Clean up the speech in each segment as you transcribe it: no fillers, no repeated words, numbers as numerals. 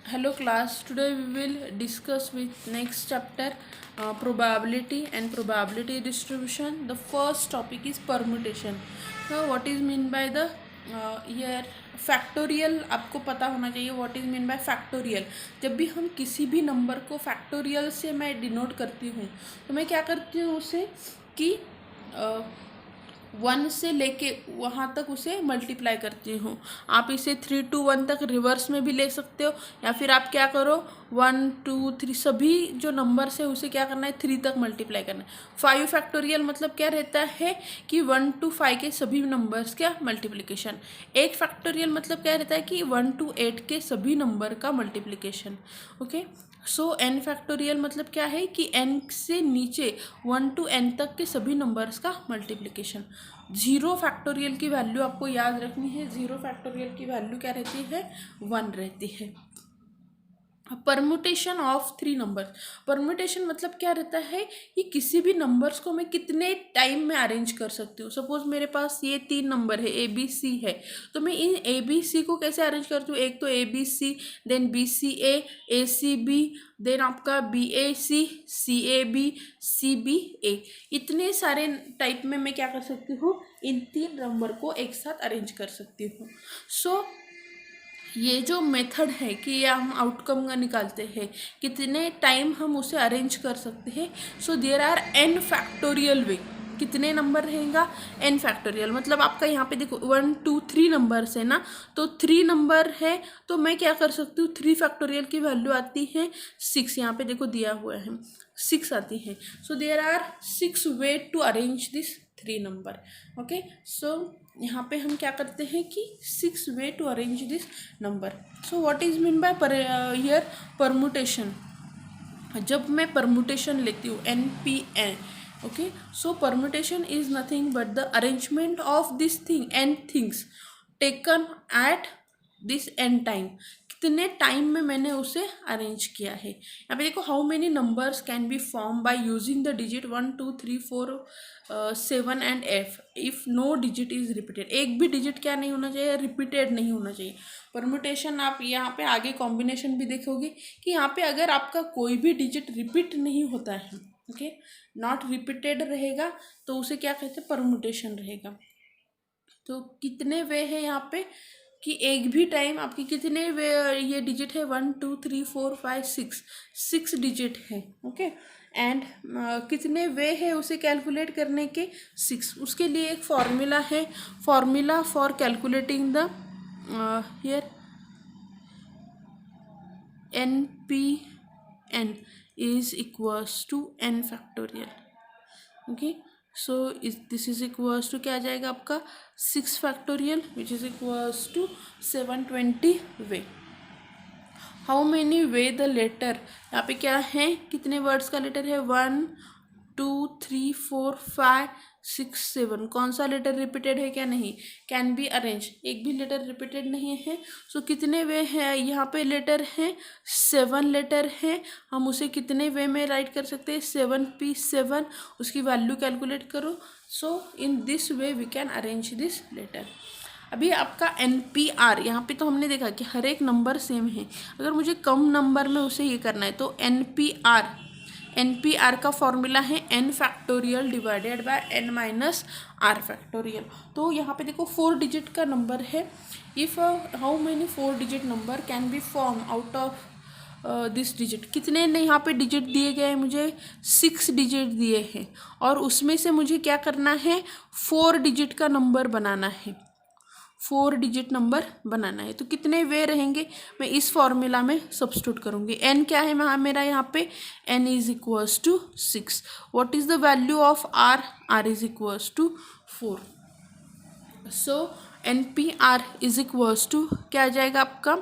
Hello class, today we will discuss with next chapter probability and probability distribution. The first topic is permutation. Now what is mean by the here factorial आपको पता होना चाहिए what is mean by factorial. जब भी हम किसी भी number को फैक्टोरियल से मैं डिनोट करती हूँ तो मैं क्या करती हूँ उसे कि 1 से लेके वहाँ तक उसे मल्टीप्लाई करती हूँ। आप इसे 3 to 1 तक रिवर्स में भी ले सकते हो, या फिर आप क्या करो 1 2 3 सभी जो नंबर्स है उसे क्या करना है 3 तक मल्टीप्लाई करना है। 5 फैक्टोरियल मतलब क्या रहता है कि 1 to 5 के सभी नंबर्स का मल्टीप्लिकेशन। 8 फैक्टोरियल मतलब क्या रहता है कि 1 to 8 के सभी नंबर का मल्टीप्लिकेशन। ओके, सो n फैक्टोरियल मतलब क्या है कि n से नीचे 1 to n तक के सभी नंबर्स का मल्टीप्लिकेशन। 0 फैक्टोरियल की वैल्यू आपको याद रखनी है। 0 फैक्टोरियल की वैल्यू क्या रहती है 1 रहती है। Permutation of 3 numbers. परमुटेशन मतलब क्या रहता है कि किसी भी नंबर्स को मैं कितने टाइम में अरेंज कर सकती हूँ। सपोज मेरे पास ये 3 नंबर है ए बी सी है, तो मैं इन ए बी सी को कैसे अरेंज करती हूँ। एक तो A B C, then B C A C B, then आपका B A C A B, C B A. इतने सारे टाइप में मैं क्या कर सकती हूँ, इन 3 नंबर को एक साथ अरेंज कर सकती हूँ। सो ये जो मेथड है कि या हम आउटकम का निकालते हैं कितने टाइम हम उसे अरेंज कर सकते हैं। So there are n factorial way. कितने नंबर रहेगा n फैक्टोरियल मतलब आपका यहाँ पे देखो 1 2 3 नंबर्स है ना, तो 3 नंबर है तो मैं क्या कर सकती हूँ 3 फैक्टोरियल की वैल्यू आती है 6। यहाँ पे देखो दिया हुआ है 6 आती है। So there are 6 way to arrange this 3 number. Okay, so यहाँ पे हम क्या करते हैं कि 6 way to arrange this number. So what is mean by here permutation. जब मैं परमुटेशन लेती हूँ NPN, okay, so permutation is nothing but the arrangement of this thing n things taken at this n time. कितने time में मैंने उसे अरेंज किया है। यहाँ पे देखो how many numbers can be form by using the digit 1 2 3 4 7 and F if no digit is repeated. एक भी डिजिट क्या नहीं होना चाहिए, रिपीटेड नहीं होना चाहिए। परमुटेशन आप यहाँ पे आगे कॉम्बिनेशन भी देखोगे कि यहाँ पे अगर आपका कोई भी डिजिट रिपीट नहीं होता है, ओके, नॉट रिपीटेड रहेगा, तो उसे क्या कहते हैं परमुटेशन रहेगा। तो कितने वे है यहाँ पे कि एक भी टाइम आपकी कितने वे ये डिजिट है 1 2 3 4 5 6 डिजिट है। ओके, एंड कितने वे है उसे कैलकुलेट करने के 6। उसके लिए एक फॉर्मूला है, formula for calculating the here NPN is equals to n factorial। Okay, so this is equals to क्या आ जाएगा आपका 6 factorial which is equals to 720 way. How many way the letter, यहाँ पे क्या है कितने वर्ड्स का लेटर है 1 2 3 4 5 6 7। कौन सा लेटर रिपीटेड है क्या, नहीं, कैन बी अरेंज, एक भी लेटर रिपीटेड नहीं है। सो कितने वे हैं यहाँ पे लेटर हैं 7 लेटर हैं। हम उसे कितने वे में राइट कर सकते हैं 7p7, उसकी वैल्यू कैलकुलेट करो। So in this way we can arrange this letter. अभी आपका NPR, यहाँ पे तो हमने देखा कि हर एक नंबर सेम है। अगर मुझे कम नंबर में उसे ये करना है तो NPR का फॉर्मूला है n factorial divided bye n minus r factorial. तो यहाँ पे देखो 4 डिजिट का नंबर है। If how many 4 digit number can be form out of this digit. कितने ने यहाँ पे डिजिट दिए गए हैं मुझे 6 डिजिट दिए हैं, और उसमें से मुझे क्या करना है 4 डिजिट का नंबर बनाना है, 4 डिजिट नंबर बनाना है। तो कितने वे रहेंगे मैं इस फॉर्मूला में सब्स्टिट्यूट करूँगी। n क्या है मेरा यहाँ पे n is equals to 6। What is the value of r, r is equals to 4। So NPR is equals to क्या आ जाएगा आपका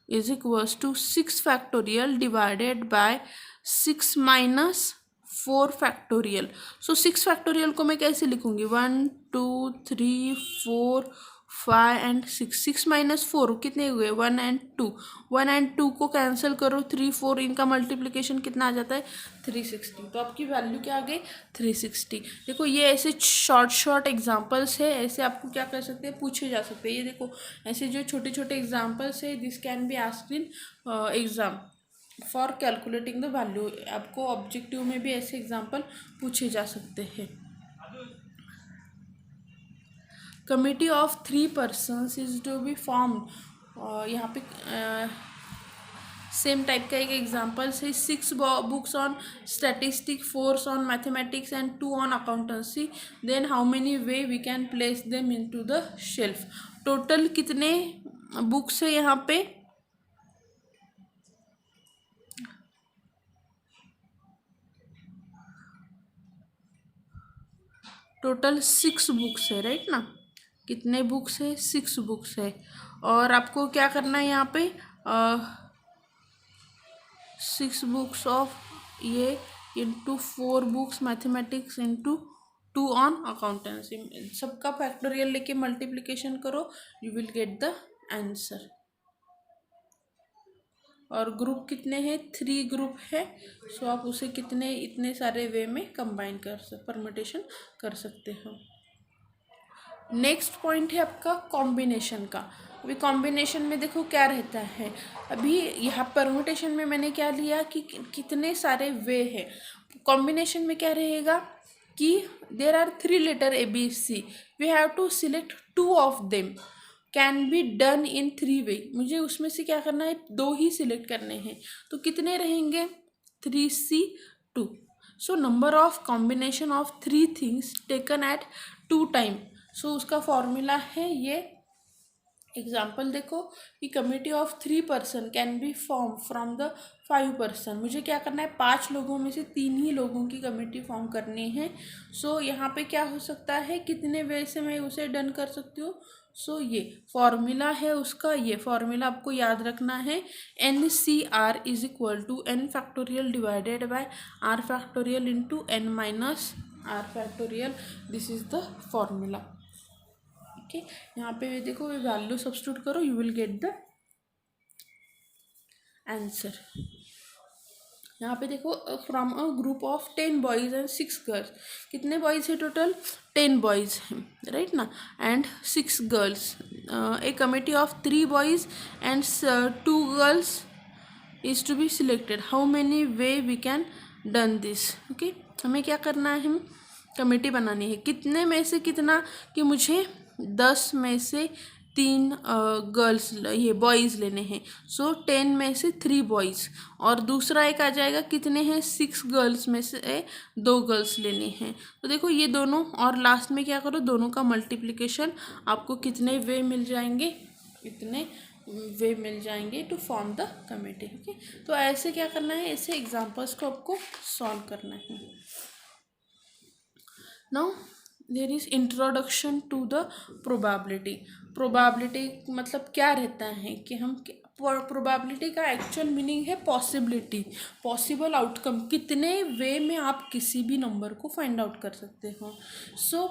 is equals to 6 factorial divided by 6 minus 4 factorial. So 6 factorial को मैं कैसे लिखूँगी 1 2 3 4 5 एंड 6, 6 माइनस 4 कितने हुए 1 एंड 2, 1 एंड 2 को कैंसिल करो, 3 4 इनका मल्टीप्लिकेशन कितना आ जाता है 360। तो आपकी वैल्यू क्या आ गई 360। देखो ये ऐसे शॉर्ट शॉर्ट एग्जांपल्स है, ऐसे आपको क्या कर सकते हैं पूछे जा सकते हैं। ये देखो ऐसे जो छोटे छोटे एग्जांपल्स है this can be asked in exam for calculating the value. आपको ऑब्जेक्टिव में भी ऐसे एग्जाम्पल पूछे जा सकते हैं। Committee of 3 persons is to be form. यहाँ पे सेम टाइप का एक एग्जाम्पल है 6 books on statistic, 4 on mathematics and 2 on accountancy, then how many way we can place them into the shelf. Total कितने बुक्स है यहाँ पे total 6 books है राइट ना। कितने बुक्स है 6 बुक्स है। और आपको क्या करना है यहाँ पे 6 बुक्स ऑफ ये into 4 books mathematics into 2 on accountancy, सबका फैक्टोरियल लेके मल्टीप्लिकेशन करो, you will get the answer. और ग्रुप कितने हैं 3 ग्रुप है, सो आप उसे कितने इतने सारे वे में कंबाइन परम्यूटेशन कर सकते हो। नेक्स्ट पॉइंट है आपका कॉम्बिनेशन का। अभी कॉम्बिनेशन में देखो क्या रहता है, अभी यहाँ परम्यूटेशन में मैंने क्या लिया कि कितने सारे वे हैं। कॉम्बिनेशन में क्या रहेगा कि there are 3 letter ABC, we have to select 2 of them, can be done in 3 way. मुझे उसमें से क्या करना है 2 ही सिलेक्ट करने हैं, तो कितने रहेंगे 3C2। So number of combination of 3 things taken at 2 time. So उसका फॉर्मूला है ये एग्जाम्पल देखो कि committee of 3 person can be form from the 5 person. मुझे क्या करना है 5 लोगों में से 3 ही लोगों की कमिटी फॉर्म करनी है। सो यहाँ पे क्या हो सकता है कितने वे से मैं उसे डन कर सकती हूँ। सो ये फॉर्मूला है उसका, ये फॉर्मूला आपको याद रखना है NCR is equal to N factorial divided by R factorial into N minus R factorial, this is the formula. Okay यहाँ पे देखो वैल्यू सब्स्टिट्यूट करो, you will get the answer. यहाँ पे देखो from a group of 10 boys and 6 girls, कितने boys है टोटल 10 बॉयज़ हैं राइट ना and 6 girls. A committee of 3 boys and 2 girls is to be selected, how many way we can done this. Okay हमें क्या करना है कमेटी बनानी है, कितने में से कितना कि मुझे 10 में से 3 गर्ल्स ये बॉयज़ लेने हैं। सो 10 में से 3 बॉयज़, और दूसरा एक आ जाएगा कितने हैं 6 गर्ल्स में से 2 गर्ल्स लेने हैं। तो देखो ये दोनों, और लास्ट में क्या करो दोनों का मल्टीप्लिकेशन, आपको कितने वे मिल जाएंगे इतने वे मिल जाएंगे to form the committee. Okay तो ऐसे क्या करना है, ऐसे एग्जाम्पल्स को आपको सॉल्व करना है। Now there is introduction to the probability. Probability मतलब क्या रहता है कि हम प्रोबेबिलिटी का एक्चुअल मीनिंग है पॉसिबिलिटी, पॉसिबल आउटकम, कितने वे में आप किसी भी नंबर को फाइंड आउट कर सकते हो। So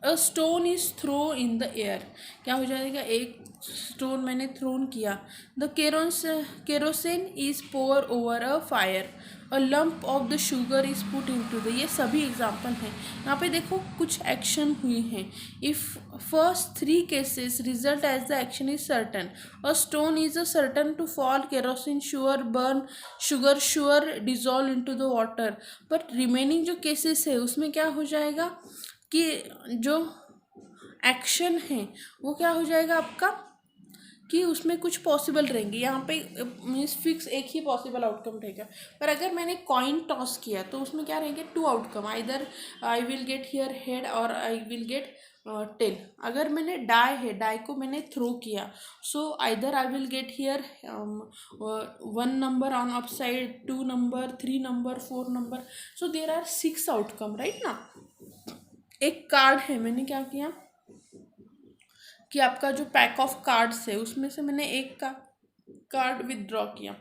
a stone is throw in the air, क्या हो जाएगा एक स्टोन मैंने थ्रोन किया। The kerosene is pour over a fire, a lump of the sugar is put in to the, ये सभी एग्जाम्पल हैं। यहाँ पे देखो कुछ एक्शन हुई हैं। If first 3 cases result as the action is certain, a stone is a certain to fall, kerosene sure burn, sugar sure dissolve in to the water. But remaining जो केसेस है उसमें क्या हो जाएगा कि जो एक्शन है वो क्या हो जाएगा आपका कि उसमें कुछ पॉसिबल रहेंगे। यहाँ पे मीन्स फिक्स एक ही पॉसिबल आउटकम रहेगा। पर अगर मैंने कॉइन टॉस किया तो उसमें क्या रहेंगे 2 outcome, either I will get here head और आई विल गेट टेल। अगर मैंने डाई है, डाई को मैंने थ्रो किया, so either I will get here 1 number on upside, 2 number, 3 number, 4 number, so there are 6 outcome right ना। एक कार्ड है, मैंने क्या किया कि आपका जो पैक ऑफ कार्ड्स है उसमें से मैंने एक का कार्ड विदड्रॉ किया,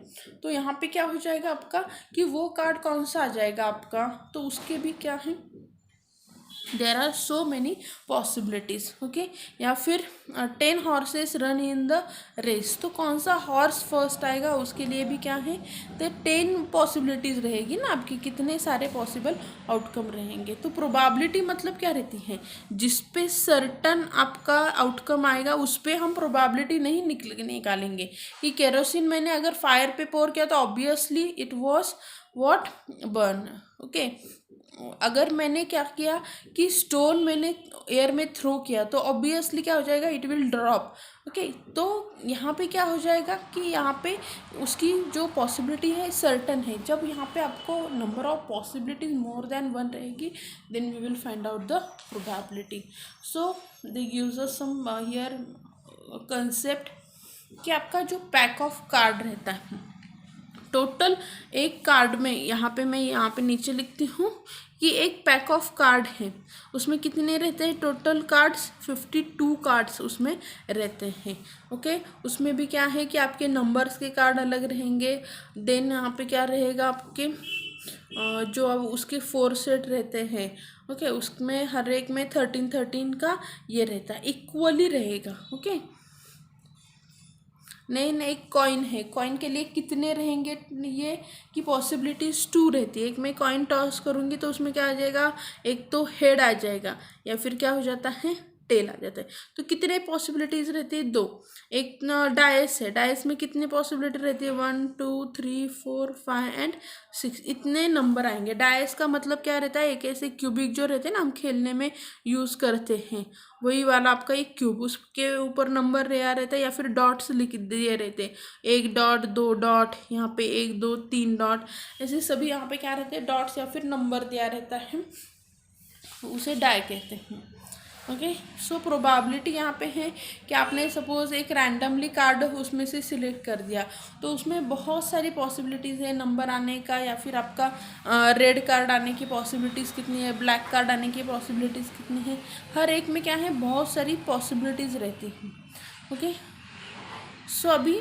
तो यहाँ पे क्या हो जाएगा आपका कि वो कार्ड कौन सा आ जाएगा आपका, तो उसके भी क्या है there are so many possibilities, okay. या फिर 10 horses run in the race, तो कौन सा हॉर्स फर्स्ट आएगा उसके लिए भी क्या है, तो 10 पॉसिबिलिटीज़ रहेगी ना आपकी, कितने सारे पॉसिबल आउटकम रहेंगे। तो प्रोबेबिलिटी मतलब क्या रहती है, जिस पे सर्टन आपका आउटकम आएगा उस पर हम प्रोबेबिलिटी नहीं निकालेंगे। कि केरोसिन मैंने अगर फायर पे पोर किया तो obviously it was what, burn, okay. अगर मैंने क्या किया कि स्टोन मैंने एयर में थ्रो किया तो ऑब्वियसली क्या हो जाएगा, इट विल ड्रॉप, ओके। तो यहाँ पे क्या हो जाएगा कि यहाँ पे उसकी जो पॉसिबिलिटी है सर्टन है। जब यहाँ पे आपको number of possibilities more than 1 रहेगी, then we will find out the probability. So they gives us some here concept कि आपका जो पैक ऑफ कार्ड रहता है, टोटल एक कार्ड में, यहाँ पे मैं यहाँ पे नीचे लिखती हूँ कि एक पैक ऑफ कार्ड है, उसमें कितने रहते हैं टोटल कार्ड्स, 52 कार्ड्स उसमें रहते हैं, ओके। उसमें भी क्या है कि आपके नंबर्स के कार्ड अलग रहेंगे। देन यहाँ पे क्या रहेगा आपके जो अब उसके 4 सेट रहते हैं, ओके। उसमें हर एक में 13 का ये रहता है, इक्वली रहेगा, ओके। नहीं, एक कॉइन है, कॉइन के लिए कितने रहेंगे ये कि पॉसिबिलिटीज 2 रहती है। एक मैं कॉइन टॉस करूँगी तो उसमें क्या आ जाएगा, एक तो हेड आ जाएगा या फिर क्या हो जाता है, टेल आ जाता है। तो कितने पॉसिबिलिटीज रहती है, 2। एक डायस है, डायस में कितनी पॉसिबिलिटी रहती है, 1 2 3 4 5 एंड 6, इतने नंबर आएंगे। डायस का मतलब क्या रहता है, एक ऐसे क्यूबिक जो रहते हैं ना हम खेलने में यूज़ करते हैं, वही वाला आपका एक क्यूब, उसके ऊपर नंबर दिया रहता है या फिर डॉट्स लिख दिए रहते हैं, 1 डॉट 2 डॉट, यहाँ पे 1 2 3 डॉट, ऐसे सभी यहाँ पे क्या रहते हैं डॉट्स या फिर नंबर दिया रहता है, उसे डाई कहते हैं, ओके। सो प्रोबेबिलिटी यहाँ पे है कि आपने सपोज एक रैंडमली कार्ड उसमें से सिलेक्ट कर दिया, तो उसमें बहुत सारी पॉसिबिलिटीज़ है नंबर आने का, या फिर आपका रेड कार्ड आने की पॉसिबिलिटीज़ कितनी है, ब्लैक कार्ड आने की पॉसिबिलिटीज़ कितनी है, हर एक में क्या है बहुत सारी पॉसिबिलिटीज़ रहती हैं, ओके। सो अभी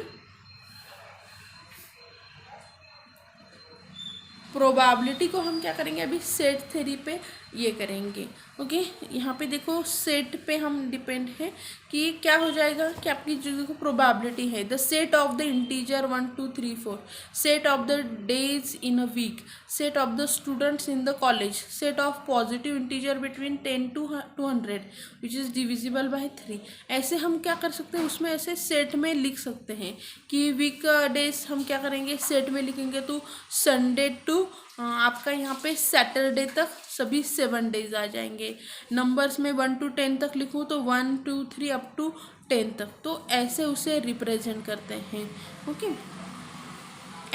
प्रोबेबिलिटी को हम क्या करेंगे, अभी सेट थ्योरी पे ये करेंगे, ओके। यहाँ पे देखो सेट पे हम डिपेंड है कि क्या हो जाएगा कि आपकी जो देखो प्रोबेबिलिटी है, the set of the integer 1 2 3 4, set of the days in a week, set of the students in the college, set of positive integer between 10 to 200 which is divisible by 3। ऐसे हम क्या कर सकते हैं, उसमें ऐसे सेट में लिख सकते हैं कि वीक डेज हम क्या करेंगे सेट में लिखेंगे, तो संडे टू आपका यहाँ पे सैटरडे तक सभी 7 डेज आ जाएंगे। नंबर्स में 1 to 10 तक लिखूँ तो 1 2 3 अप टू 10 तक, तो ऐसे उसे रिप्रेजेंट करते हैं, ओके।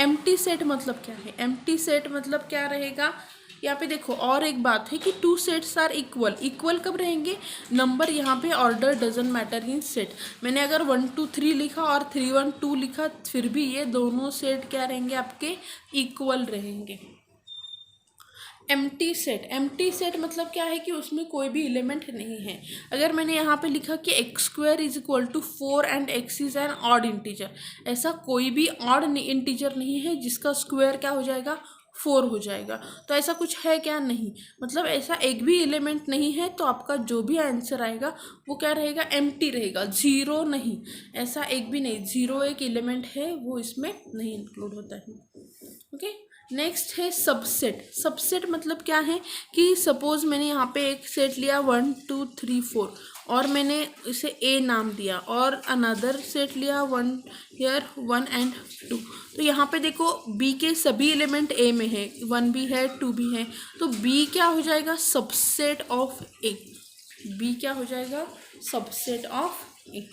एम्प्टी सेट मतलब क्या है, एम्प्टी सेट मतलब क्या रहेगा, यहाँ पे देखो और एक बात है कि 2 सेट्स आर इक्वल, इक्वल कब रहेंगे, नंबर यहाँ पे order doesn't matter in set. मैंने अगर 1 2 3 लिखा और 3 1 2 लिखा, फिर भी ये दोनों सेट क्या रहेंगे आपके, इक्वल रहेंगे। एम्प्टी सेट मतलब क्या है कि उसमें कोई भी एलिमेंट नहीं है। अगर मैंने यहाँ पे लिखा कि x² is equal to 4 and x is an odd integer, ऐसा कोई भी ऑड इंटीजर नहीं है जिसका स्क्वायर क्या हो जाएगा, 4 हो जाएगा। तो ऐसा कुछ है क्या, नहीं, मतलब ऐसा एक भी एलिमेंट नहीं है, तो आपका जो भी आंसर आएगा वो क्या रहेगा, एम्प्टी रहेगा, जीरो नहीं, ऐसा एक भी नहीं, जीरो एक एलिमेंट है वो इसमें नहीं इंक्लूड होता है, ओके। नेक्स्ट है सबसेट। सबसेट मतलब क्या है कि सपोज मैंने यहाँ पे एक सेट लिया 1 2 3 4 और मैंने इसे ए नाम दिया, और अनदर सेट लिया 1 हियर 1 एंड 2, तो यहाँ पे देखो बी के सभी एलिमेंट ए में है, 1 भी है 2 भी है, तो बी क्या हो जाएगा, सबसेट ऑफ ए। बी क्या हो जाएगा, सबसेट ऑफ ए।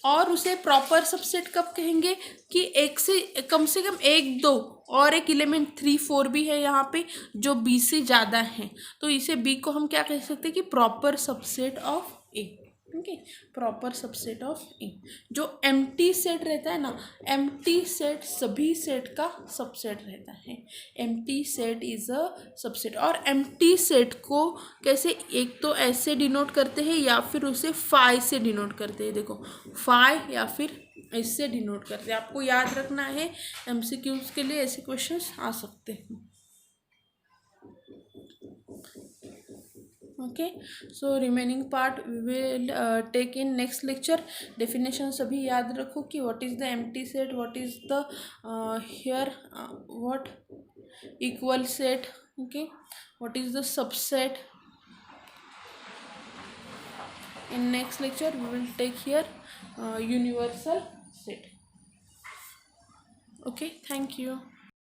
और उसे प्रॉपर सबसेट कब कहेंगे कि एक से कम 1 2 और एक एलिमेंट 3 4 भी है यहाँ पे जो बी से ज़्यादा है, तो इसे बी को हम क्या कह सकते हैं कि proper subset of A, okay, proper subset of A. जो एम्प्टी सेट रहता है ना, एम्प्टी सेट सभी सेट का सबसेट रहता है, empty set is a subset. और एम्प्टी सेट को कैसे, एक तो ऐसे डिनोट करते हैं या फिर उसे फाई से डिनोट करते हैं, देखो फाई या फिर इससे डिनोट करते हैं, आपको याद रखना है, एमसीक्यूज के लिए ऐसे क्वेश्चंस आ सकते हैं। Okay, so remaining part we will take in next lecture. Definition सभी याद रखो कि what is the empty set, what is the here what equal set, okay, what is the subset. In next lecture we will take here universal set. Okay, thank you.